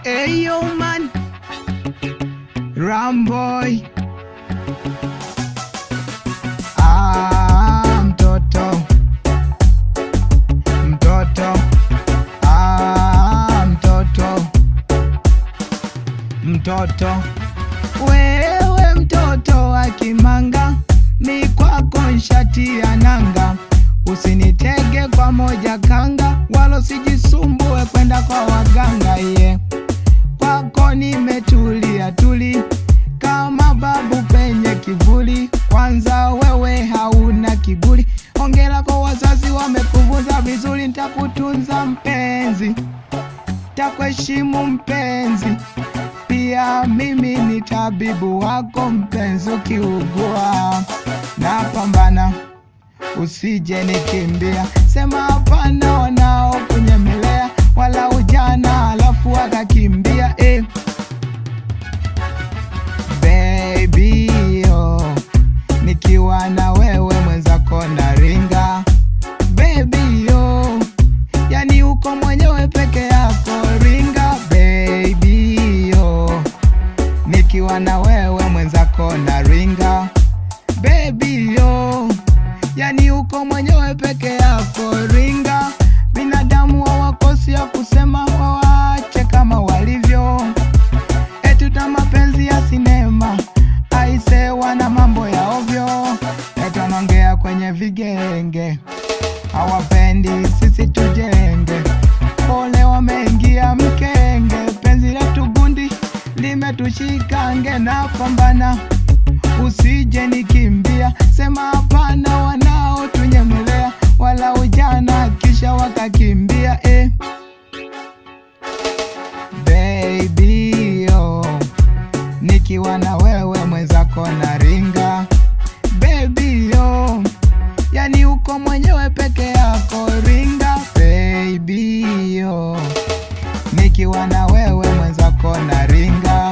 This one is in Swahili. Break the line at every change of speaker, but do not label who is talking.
Hey yo man, Ramboy. Mtoto mtoto, wewe mtoto wa kimanga, mi kwako nshati ya nanga. Usinitege kwa moja kanga, wala sijisumbue kwenda kwa waganga ye. Kwako nimetulia tuli kama babu penye kivuli. Kwanza wewe hauna kiburi, hongera kwa wazazi wamekufunza vizuri. Nitakutunza mpenzi, takuheshimu mpenzi, pia mimi ni tabibu wako mpenzi. Ukiugua napambana, usije nikimbia. Sema hapana wanao kunyemelea, wala ujana alafu wakakimbia. Baby nikiwa na wewe mwenzako naringa. Baby yani uko mwenyewe peke yako ringa. Baby nikiwa na wewe mwenzako naringa. Baby yani uko mwenyewe peke yako ringa. Binadamu hawakosi ya kusema, waache kama walivyo. Etuta mapenzi ya sinema, aise wana mambo ya ovyo. Etuanaongea kwenye vigenge, hawapendi sisi tujenge. Pole wameingia mkenge, penzi letu gundi limetushikange. Na pambana, usije nikimbia. Sema hapana wanao tunyemelea, wala ujana kisha wakakimbia. Baby nikiwa na wewe mwenzako naringa. Baby yani uko mwenyewe peke yako ringa. Baby nikiwa na wewe mwenzako naringa.